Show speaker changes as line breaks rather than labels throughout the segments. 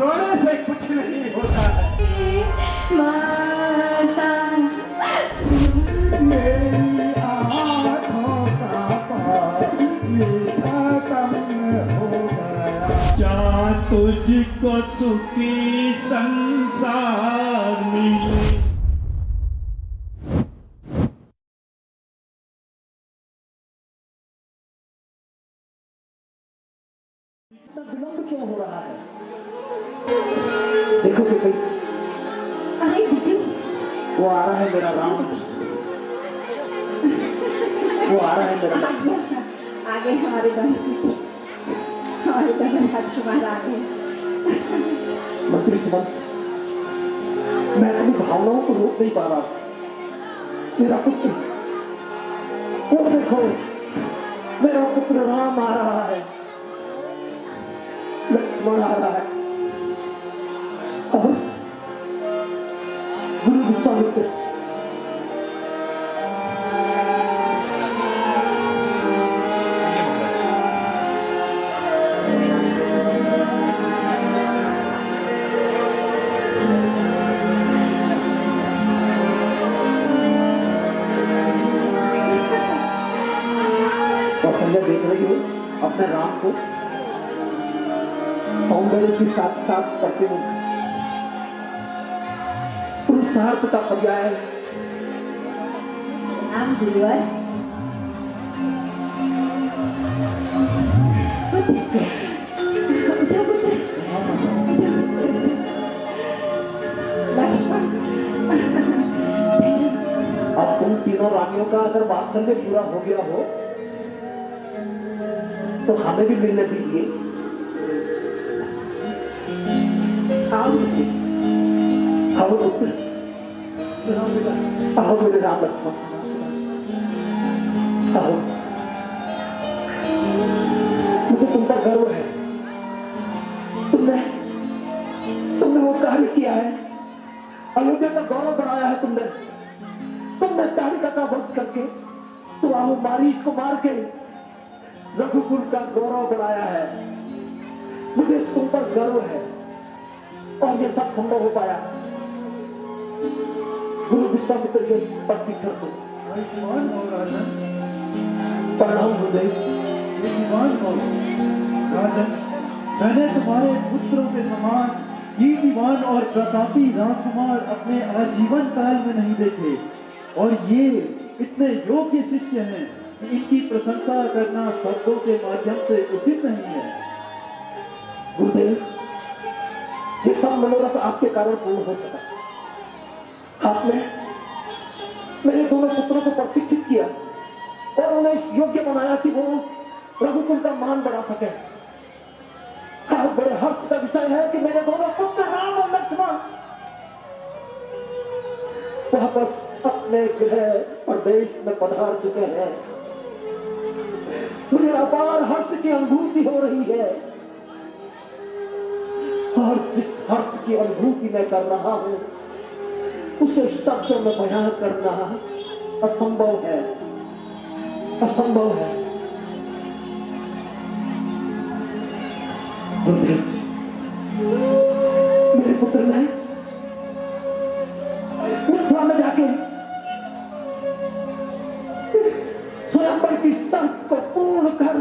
रोने से कुछ नहीं होता है।
माता
मेरी आँखों का पानी खत्म हो गया। क्या तुझको सुखी संसार मिले।
विलंब क्यों हो रहा है? देखो कि कहीं
अरे दीदी
वो आ रहा है मेरा राम, वो आ रहा है मेरा लक्ष्मण।
आगे हमारे राजकुमार आ गए।
मंत्री सुमंत, मैं अपनी भावनाओं को रोक नहीं पा रहा। मेरा पुत्र, वो देखो मेरा पुत्र राम आ रहा है, लक्ष्मण आ रहा है और गुरु विश्वामित्र। कौशल्या देख रही हो अपने राम को सौंदर्य के साथ साथ करते हुए पुरुषार्थ का पर्याय
नाम गुरुवर लक्ष्मण।
अब तुम तीनों रानियों का अगर वात्सल्य पूरा हो गया हो तो हमें भी मिलने दीजिए। आओ पुत्र, आओ मेरे राम लक्ष्मण, आओ। मुझे तुम पर गर्व है। तुमने वो कार्य किया है, अयोध्या का गौरव बढ़ाया है। तुमने ताड़िका का वध करके सुराहु मारीच को मार के रघुकुल का गौरव बढ़ाया है। मुझे तुम पर गर्व है और ये सब संभव हो पाया गुरु विश्वामित्र के प्रशिक्षण से।
आयुष्मान हो राजन,
प्रणाम हृदय।
कीर्तिमान हो राजन। मैंने तुम्हारे पुत्रों के समान कीर्तिमान और प्रतापी राजकुमार अपने आजीवन काल में नहीं देखे, और ये इतने योग्य शिष्य हैं कि इनकी प्रशंसा करना शब्दों के माध्यम से उचित नहीं है।
गुरुदेव, ये सब मनोरथ आपके कारण पूर्ण हो सका। आपने मेरे दोनों पुत्रों को प्रशिक्षित किया और उन्हें इस योग्य बनाया कि वो रघुकुल का मान बढ़ा सके। आज बड़े हर्ष का विषय है कि मेरे दोनों पुत्र राम और लक्ष्मण वापस अपने गृह प्रदेश में पधार चुके हैं। मुझे अपार हर्ष की अनुभूति हो रही है, और जिस हर्ष की अनुभूति मैं कर रहा हूं उसे शब्दों में बयान करना असंभव है, असंभव है। मेरे पुत्र ने मथुरा में जाके स्वयंवर की शर्त को पूर्ण कर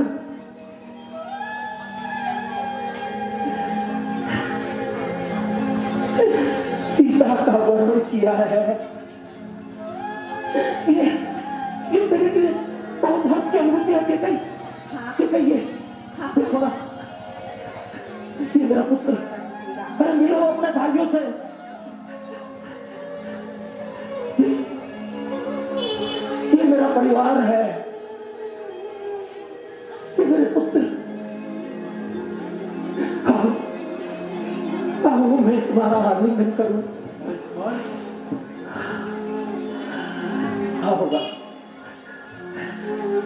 सीता का वर्ण किया है। ये मेरे लिए बहुत हर्ष की अनुभूति है। ये देखो ना, ये मेरा पुत्र। अरे मिलो अपने भाइयों से। ये मेरा परिवार है, ये मेरे पुत्र। आओ मैं तुम्हारा आलिंगन करूं। हाँ होगा,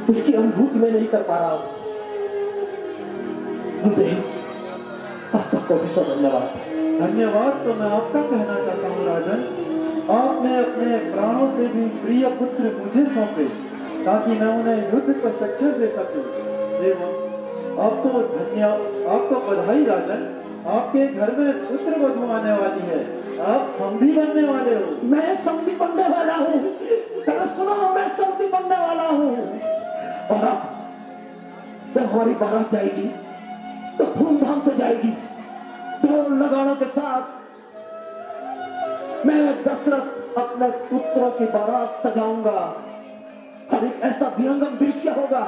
उसकी अनुभूति में नहीं कर पा रहा हूं। आपका बहुत धन्यवाद।
धन्यवाद तो मैं आपका कहना चाहता हूँ राजन। आपने अपने प्राणों से भी प्रिय पुत्र मुझे सौंपे ताकि मैं उन्हें युद्ध का शिक्षा दे सकूं। आपको बधाई राजन। आपके घर में पुत्र वधू आने वाली है। आप समधी बनने वाले हो।
मैं समधी बनने वाला हूँ। तो सुनो, मैं समधी बनने वाला हूँ। और जब हमारी बारात जाएगी तो धूमधाम से जाएगी, ढोल नगाड़ों के साथ। मैं दशरथ अपने पुत्रों की बारात सजाऊंगा और एक ऐसा विहंगम दृश्य होगा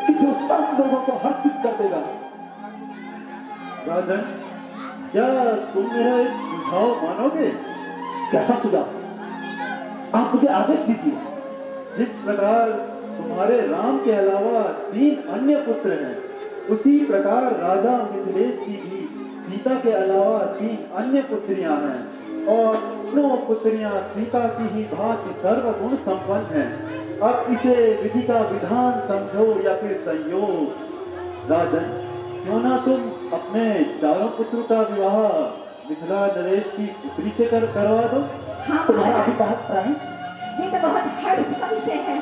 कि जो सब लोगों को हर्षित कर देगा।
राजन, क्या तुम मेरा एक सुझाव मानोगे?
कैसा सुझाव? आप मुझे आदेश दीजिए।
जिस प्रकार तुम्हारे राम के अलावा 3 अन्य पुत्र हैं, उसी प्रकार राजा मिथिलेश की भी सीता के अलावा 3 अन्य पुत्रियां हैं और दोनों पुत्रियां सीता की ही भांति सर्वगुण संपन्न हैं। अब इसे विधि का विधान समझो या फिर संयोग। राजन, क्यों ना तुम अपने 4 पुत्रों का विवाह मिथिला नरेश की पुत्री से करवा दो।
हाँ
तुम्हारा
महाराज,
अभिप्राय है?
ये तो बहुत हर्ष का विषय है।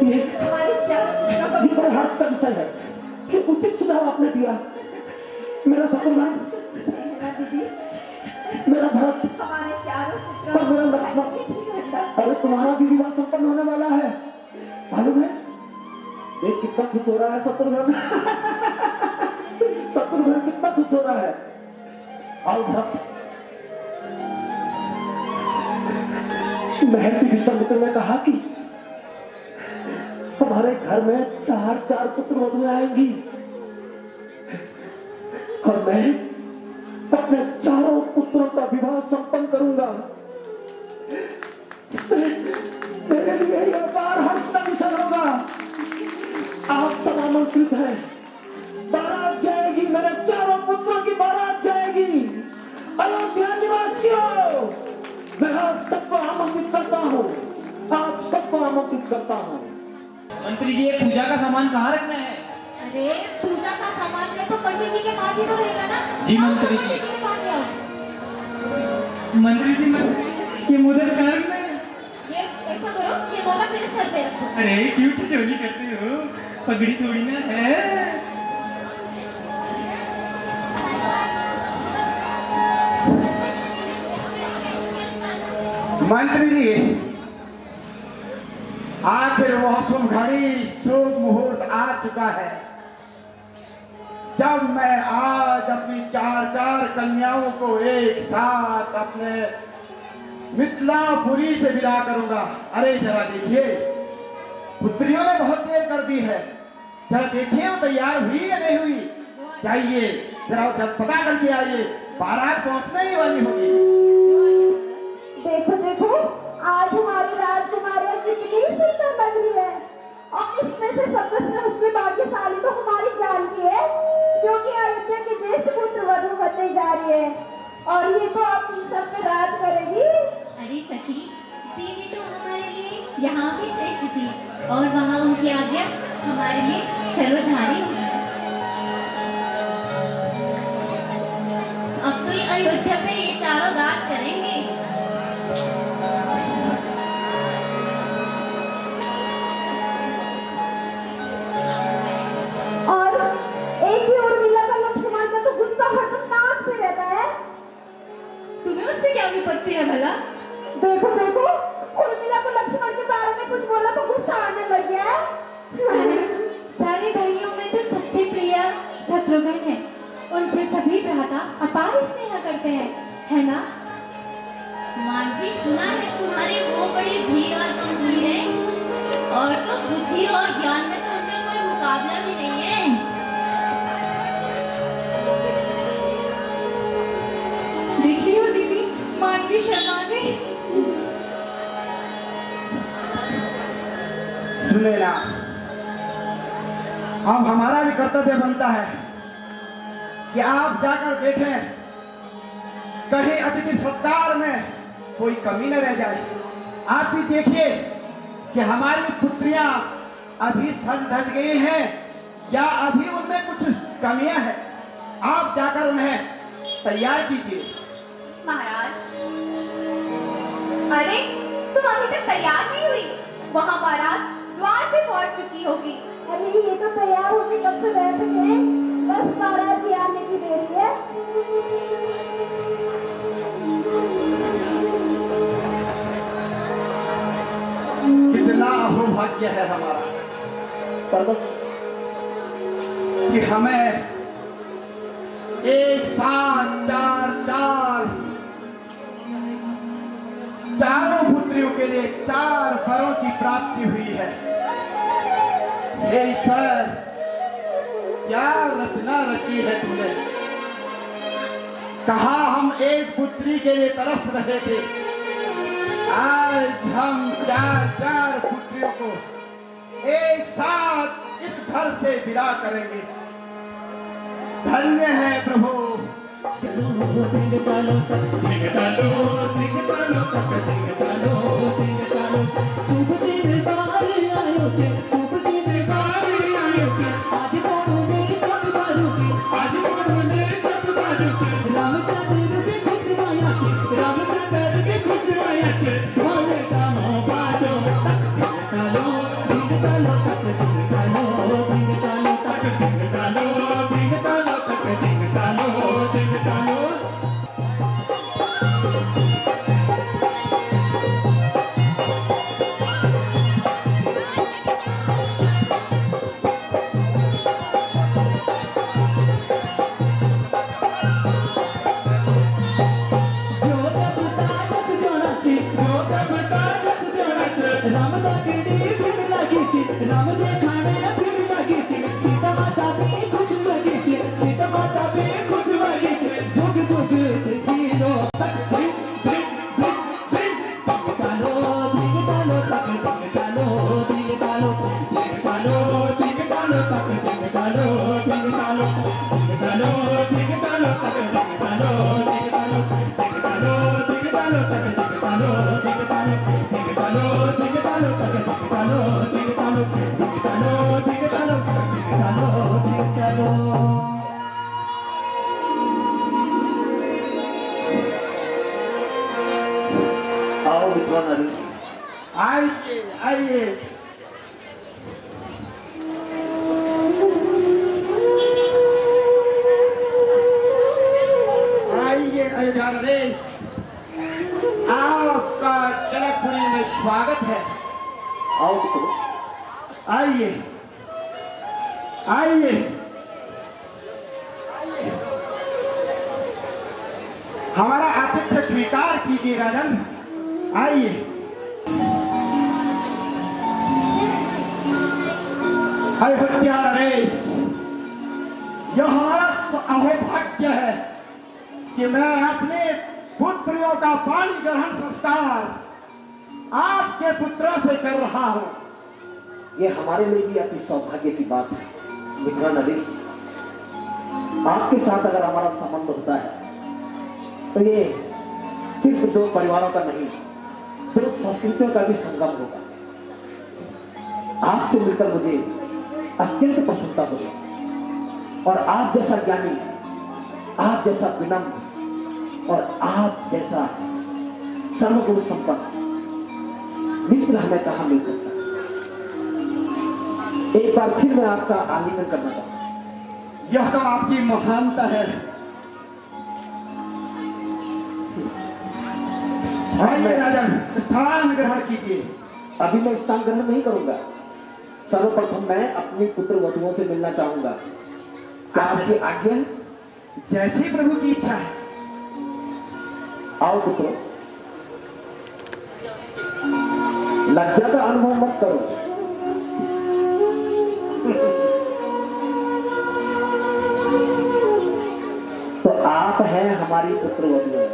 ये
हमारे 4 पुत्रों का
बड़ा हर्ष का विषय है। ये उचित सुझाव आपने दिया। मेरा शत्रुघ्न,
है ना दीदी?
मेरा भरत
हमारे 4
और
पुत्रों
मेरा लक्ष्मण, अरे तुम्हारा भी विवाह संपन्न होने वाला है। मालूम है देख कितना खुश हो रहा है शत्रुघ्न। शत्रुघ्न कितना खुश हो रहा है। आओ भरत, महर्षि विश्वामित्र ने कहा कि हमारे घर में 4 पुत्र वधुएं आएंगी और मैं अपने 4 पुत्रों का विवाह संपन्न करूंगा। मेरे लिए यह अपार हर्ष का विषय होगा। आप सब आमंत्रित हैं। बारात जाएगी, मेरे 4 पुत्रों की बारात जाएगी। अयोध्या निवासियों, मैं आप सबको आमंत्रित करता हूँ। आप सबको आमंत्रित करता हूँ।
मंत्री जी, ये पूजा का सामान कहाँ रखना है?
अरे पूजा का सामान में तो पंडित जी के पास ही तो रहेगा ना।
जी मंत्री जी।
पंडित जी के पास ले आओ।
मंत्री जी, ये मोदक कहाँ रखना है?
ये ऐसा करो, ये मोदक मेरे सर पे रखो।
अरे क्यों चोरी करते हो? पगड़ी थोड़ी ना है।
मंत्री जी, आखिर वह शुभ घड़ी, शुभ मुहूर्त आ चुका है जब मैं आज अपनी 4 कन्याओं को एक साथ अपने मिथिलापुरी से विदा करूंगा। अरे जरा देखिए, पुत्रियों ने बहुत देर कर दी है। जरा देखिए वो तैयार हुई या नहीं हुई। जाइए जरा जब पता करके आइए, बारात पहुंचने ही वाली होगी।
देखो देखो, आज हमारी राजकुमारियां कितनी सुंदर लग रही है और इसमें से सबसे भाग्यशाली तो हमारी जानकी है, जो कि अयोध्या के ज्येष्ठ पुत्र वधू बनने जा रही है और ये तो अपनी सब पे राज करेगी।
अरे सखी, दीदी तो हमारे लिए यहाँ भी श्रेष्ठ थी और वहाँ उनकी आज्ञा हमारे लिए सर्वधारी होगी। अब तो ये अयोध्या पे ये 4 राज करेंगे।
और एक ही उर्मिला का लक्ष्मण का तो गुस्सा हरदम नाक पे रहता है।
तुम्हें उससे क्या विपत्ति है भला?
देखो देखो, उर्मिला को लक्ष्मण के बारे में कुछ बोला तो गुस्सा आने लग गया है।
सारे भाइयों में तो सबसे प्रिय शत्रुघ्न है। उनसे सभी भ्राता अपार स्नेह करते हैं, है ना? मानवी, सुना है तुम्हारे वो बड़ी धीर और गंभीर है और तो बुद्धि और ज्ञान में तो उनका कोई मुकाबला भी नहीं है। देखती हो दीदी, मानवी शर्मा गई।
सुने ना, अब हमारा भी कर्तव्य बनता है कि आप जाकर देखें कहीं अतिथि सत्कार में कोई कमी न रह जाए। आप भी देखिए कि हमारी पुत्रियां अभी सज धज गई हैं या अभी उनमें कुछ कमियां हैं। आप जाकर उन्हें तैयार कीजिए।
महाराज, अरे तुम अभी तक तैयार नहीं हुई? वहाँ बारात द्वार पे पहुँच चुकी होगी।
अरे ये तो तैयार होके कब से बैठ गए, 10-12 की आने की देरी है।
कितना अहोभाग्य है हमारा कि हमें एक साथ चारों पुत्रियों के लिए 4 वरों की प्राप्ति हुई है। हे ईश्वर, क्या रचना रची है तुमने। कहा हम एक पुत्री के लिए तरस रहे थे, आज हम 4 पुत्रियों को एक साथ इस घर से विदा करेंगे। धन्य है प्रभु।
शुभ दिन बार आयो छे, शुभ दिन बार आयो छे, आज कोने जब बारू छे, आज कोने जब बारू छे, रामचंद्र भी खुश माया छे, रामचंद्र भी खुश माया छे, भोले दामो बाजो तक कालो दिन कालो तक दिन कालो दिन कालो तक दिन कालो दिन कालो तक दिन कालो दिन कालो। राम देखाने फिर लगी छे, सीता माता भी खुश लगी छे, सीता माता भी खुश लगी छे, जुग जुग जीरो तक दिन दिन दिन दिन दिन कालो दिन कालो तक दिन कालो दिन कालो दिन कालो दिन कालो तक दिन कालो दिन कालो दिन कालो दिन कालो तक दिन कालो दिन कालो दिन कालो दिन कालो तक दिन कालो दिन कालो दिन कालो दिन कालो तक दिन कालो दिन कालो दिन कालो दिन कालो दिन कालो दिन कालो।
आओ विद्वान नरेश,
आइए आइए। आइए अयोध्या नरेश, आपका जनकपुरी में स्वागत है।
आओ पुत्र,
आइए आइए हमारा आतिथ्य स्वीकार कीजिए राजन। आइए। अयोध्या नरेश, यह हमारा अहोभाग्य है कि मैं अपने पुत्रियों का पाणी ग्रहण संस्कार आपके पुत्रों से कर रहा हूं।
ये हमारे लिए भी अति सौभाग्य की बात है। विद्वान नरेश, आपके साथ अगर हमारा संबंध होता है तो ये सिर्फ 2 परिवारों का नहीं, 2 संस्कृतियों का भी संगम होगा। आपसे मिलकर मुझे अत्यंत प्रसन्नता हुई और आप जैसा ज्ञानी, आप जैसा विनम्र और आप जैसा सर्वगुण संपन्न मित्र हमें कहां मिल सकता है। एक बार फिर मैं आपका आलिंगन करना चाहता हूं।
यह तो आपकी महानता है। आइए राजन, स्थान ग्रहण कीजिए।
अभी मैं स्थान ग्रहण नहीं करूंगा। सर्वप्रथम मैं अपनी पुत्र वधुओं से मिलना चाहूंगा। क्या आपकी आज्ञा है?
जैसी प्रभु की इच्छा है।
आओ पुत्रों, लज्जा का अनुभव मत करो। तो आप हैं हमारी पुत्र वधुएं।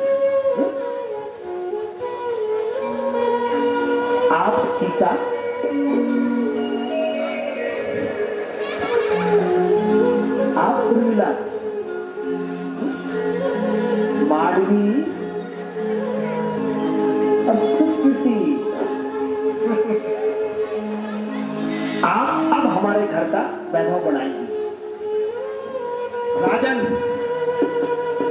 आप सीता, आप उर्मिला, माधवी और सुकृति, आप अब हमारे घर का वैभव बढ़ाएंगे।
राजन,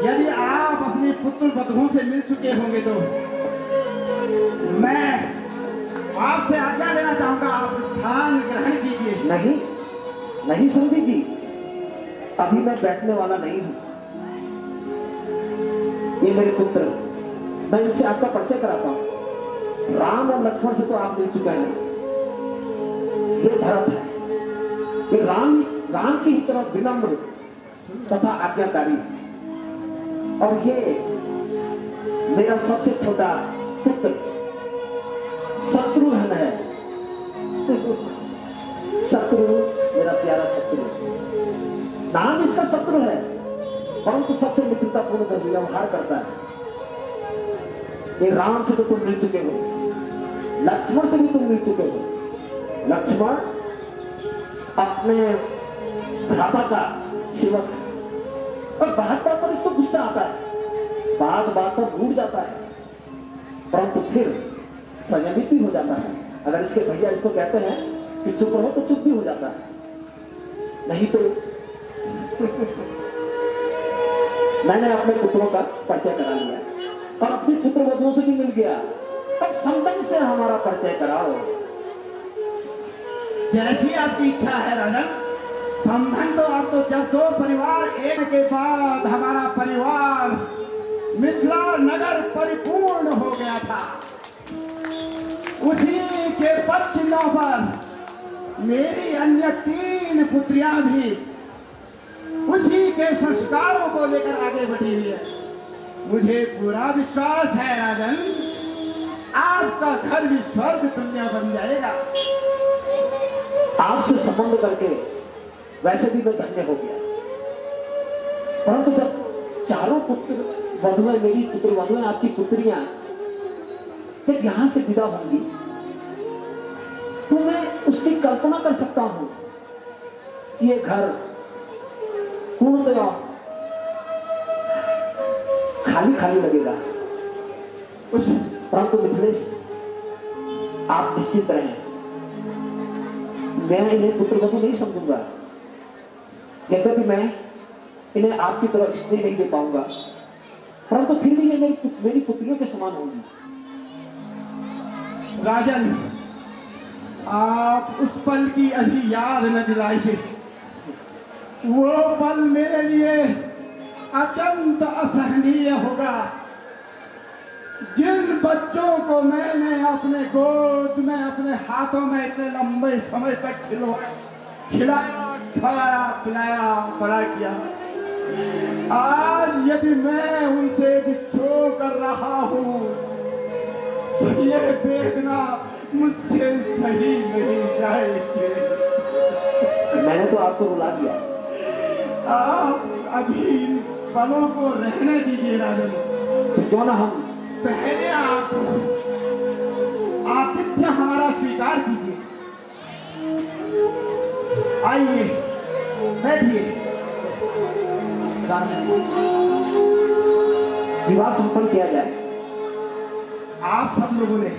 यदि आप अपने पुत्र वधुओं से मिल चुके होंगे तो मैं आपसे आज्ञा लेना चाहूंगा, आप स्थान ग्रहण कीजिए।
नहीं नहीं समझी जी, अभी मैं बैठने वाला नहीं हूं। ये मेरे पुत्र, मैं इनसे आपका परिचय कराता हूं। राम और लक्ष्मण से तो आप मिल चुके हैं। ये भरत है, ये राम की ही तरह विनम्र तथा आज्ञाकारी, और ये मेरा सबसे छोटा पुत्र शत्रुघ्न है। शत्रु, मेरा प्यारा शत्रु। नाम इसका शत्रु है, परंतु सबसे मित्रतापूर्ण व्यवहार करता है। ये राम से तो तुम मिल चुके हो, लक्ष्मण से भी तुम मिल चुके हो। लक्ष्मण अपने भ्राता का सेवक है, और बात बात पर इसको गुस्सा आता है, बात बात पर रूठ जाता है, परंतु फिर संयमित भी हो जाता है। अगर इसके भैया इसको कहते हैं कि चुप रहो तो चुप भी हो जाता है, नहीं तो मैंने अपने पुत्रों का परिचय करा लिया और अपनी पुत्र वधुओं से भी मिल गया। अब संबंध से हमारा परिचय कराओ।
जैसी आपकी इच्छा है राजन। संबंध तो आप तो जब दो परिवार एक के बाद हमारा परिवार मिथिला नगर परिपूर्ण हो गया था, उसी के पश्चिमा पर मेरी अन्य 3 पुत्रियां भी उसी के संस्कारों को लेकर आगे बढ़ी हुई है। मुझे पूरा विश्वास है राजन, आपका घर भी स्वर्ग तुल्य बन जाएगा।
आपसे संबंध करके वैसे भी मैं धन्य हो गया, परंतु जब चारों पुत्र वधुएं, मेरी पुत्र वधुएं, आपकी पुत्रियां जब यहां से विदा होंगी तो मैं उसकी कल्पना कर सकता हूं कि ये घर पूर्णतया खाली खाली लगेगा। परंतु मिथिलेश, आप निश्चिंत रहें, मैं इन्हें पुत्र वधु नहीं समझूंगा। यद्यपि मैं इन्हें आपकी तरह स्त्री नहीं दे पाऊंगा, परंतु फिर भी ये मेरी पुत्रियों के समान होंगी।
राजन, आप उस पल की अभी याद न दिलाइए। वो पल मेरे लिए अत्यंत असहनीय होगा। जिन बच्चों को मैंने अपने गोद में, अपने हाथों में इतने लंबे समय तक खिलाया, खाया, पिलाया, बड़ा किया, आज यदि मैं उनसे बिछो कर रहा हूं तो ये वेदना मुझसे सही नहीं जाएगी।
मैंने तो आपको रुला दिया।
आप अभी इन पलों को रहने दीजिए राजन।
तो क्यों ना हम
पहले आप आतिथ्य हमारा स्वीकार कीजिए। आइए, बैठिए।
विवाह संपन्न किया जाए।
आप सब लोगों ने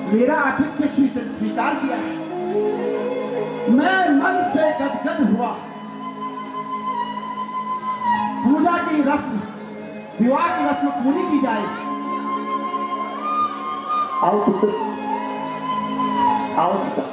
मेरा आतिथ्य स्वीकार किया है, मैं मन से गदगद हुआ। पूजा की रस्म, विवाह की रस्म पूरी की जाए।
आओ पुत्र, आओ सीता।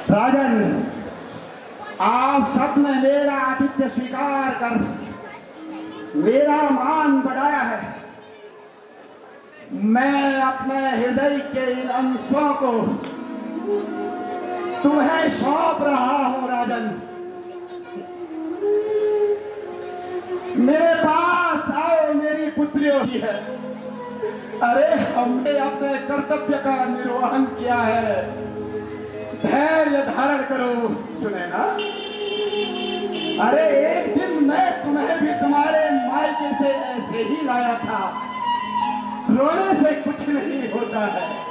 राजन, आप सबने मेरा आतिथ्य स्वीकार कर मेरा मान बढ़ाया है। मैं अपने हृदय के इन अंशों को तुम्हें सौंप रहा हूं राजन। मेरे पास आओ, मेरी पुत्रियों की है। अरे हमने अपने कर्तव्य का निर्वहन किया है, धैर्य धारण करो। सुने ना, अरे एक दिन मैं तुम्हें भी तुम्हारे मायके से ऐसे ही लाया था। रोने से कुछ नहीं होता है।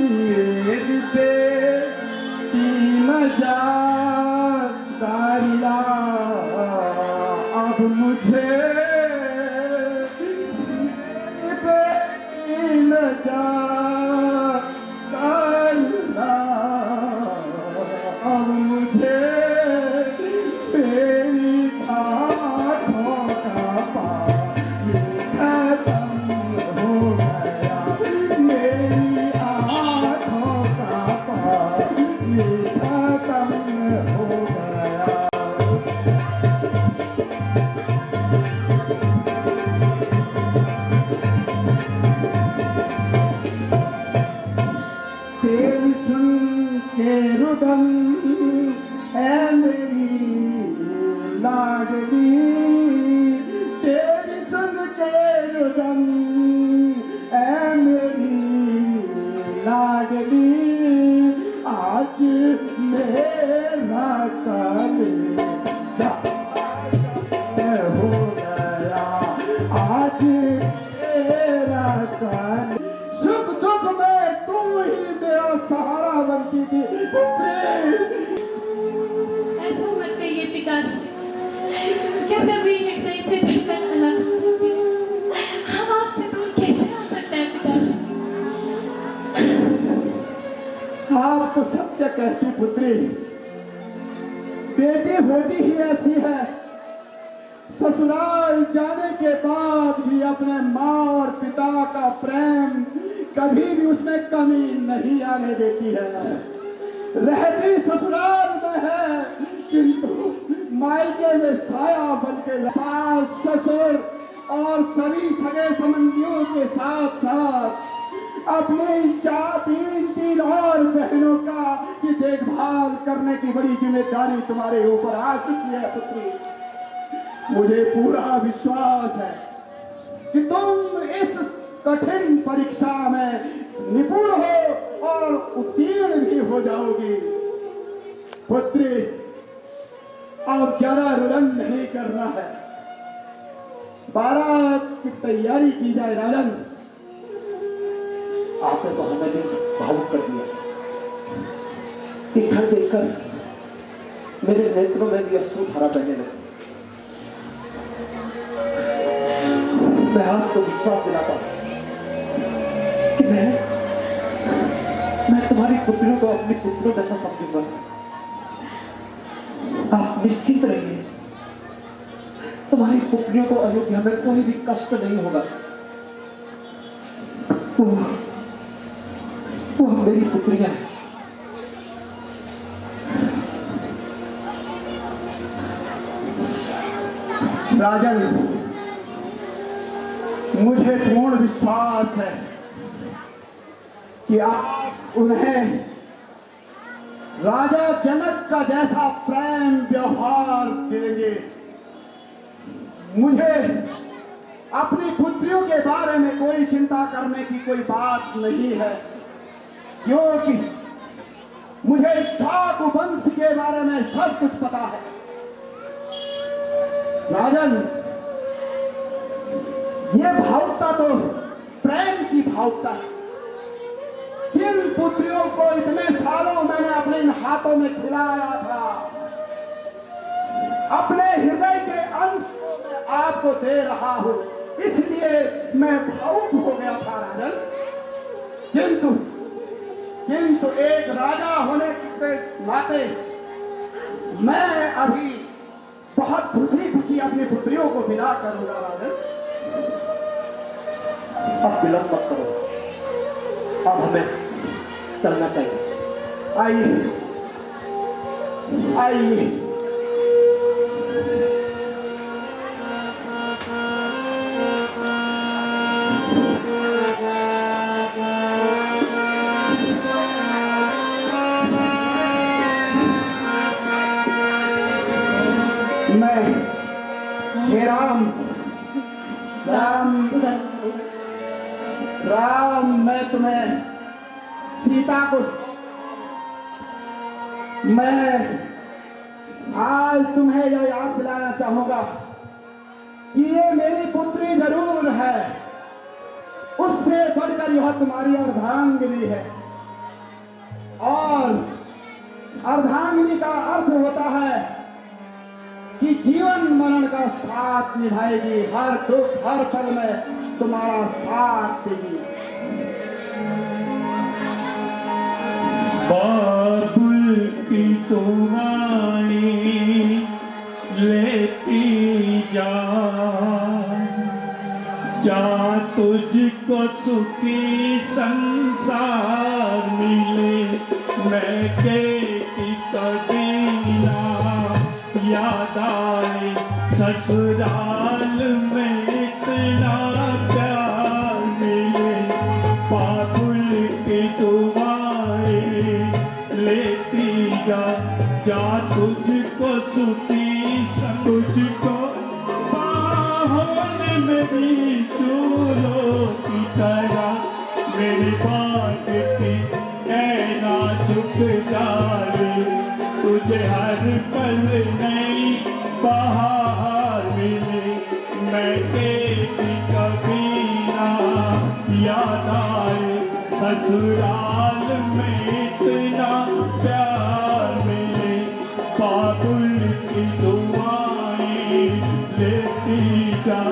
मेरी बेटी न जा दारिया अब मुझे मेरी बेटी न जा दारिया अब मुझे मेरी आँखों का पानी खत्म हो गया, मेरी आँखों का पानी खत्म हो गया। तेरी सुन के रुदन है मेरी लाडली, तेरी सुन के रुदन है मेरी लाडली, आज मेरा कलेजा हो गया, आज मेरा कलेजा। सुख दुख में तू ही मेरा सहारा बनती थी पुत्री।
ऐसा मत कहिए पिताश्री, क्या कभी हृदय से धड़कन अलग हो सकती है? हम आपसे दूर कैसे हो सकते हैं पिताश्री?
आप तो सत्य कहती पुत्री, बेटी होती ही ऐसी है, ससुराल जाने के बाद भी अपने माँ और पिता का प्रेम कभी भी उसमें कमी नहीं आने देती है। रहती ससुराल में है किंतु मायके में साया बन के सास ससुर और सभी सगे संबंधियों के साथ साथ अपने तीन और बहनों का की देखभाल करने की बड़ी जिम्मेदारी तुम्हारे ऊपर आ चुकी है पुत्री। मुझे पूरा विश्वास है कि तुम इस कठिन परीक्षा में निपुण हो और उत्तीर्ण भी हो जाओगी। पुत्री, अब ज्यादा रुदन नहीं करना है, बारात की तैयारी की जाए। राजन,
आपने तो हमें भी भावुक कर दिया। क्षण देखकर मेरे नेत्रों में भी अश्रु धारा बहने लगे। मैं आपको विश्वास दिलाता हूं कि मैं तुम्हारी पुत्रियों को अपनी पुत्रियों जैसा समझूंगा। आप निश्चित रहिए, तुम्हारी पुत्रियों को अयोध्या में कोई भी कष्ट नहीं होगा। वो मेरी पुत्रियां हैं।
राजन, मुझे पूर्ण विश्वास है कि आप उन्हें राजा जनक का जैसा प्रेम व्यवहार देंगे। मुझे अपनी पुत्रियों के बारे में कोई चिंता करने की कोई बात नहीं है, क्योंकि मुझे चाकू वंश के बारे में सब कुछ पता है। राजन, ये भावुकता तो प्रेम की भावुकता है। जिन पुत्रियों को इतने सालों मैंने अपने इन हाथों में खिलाया था, अपने हृदय के अंश को मैं आपको दे रहा हूं, इसलिए मैं भावुक हो गया था राजन। किंतु एक राजा होने के नाते मैं अभी बहुत खुशी खुशी अपनी पुत्रियों को विदा करूंगा राजन।
अब विलंब मत करो, अब हमें चलना चाहिए।
आइए आइए। राम, मैं तुम्हें सीता को, मैं आज तुम्हें यह याद दिलाना चाहूंगा कि ये मेरी पुत्री जरूर है, उससे बढ़कर यह तुम्हारी अर्धांगिनी है। अर्धांगिनी का अर्थ होता है कि जीवन मरण का साथ निभाएगी, हर दुख हर पल में तुम्हारा साथ देगी।
बाबुल की दुआएं लेती जा तुझको सुखी संसार मिले। मैं कहती कभी ना याद आए ससुराल में इतना प्यार मिले। बाबुल की दुआएं लेती जा तुझको सुखी तुझको बाहों मेरी चूलों की तरह मेरी बात की कहना झुक जाए। तुझे हर पल नई बहार मिले। मैं कहती कभी ना याद आए ससुराल में इतना प्यार मिले। बाबुल की दुआएं लेती जा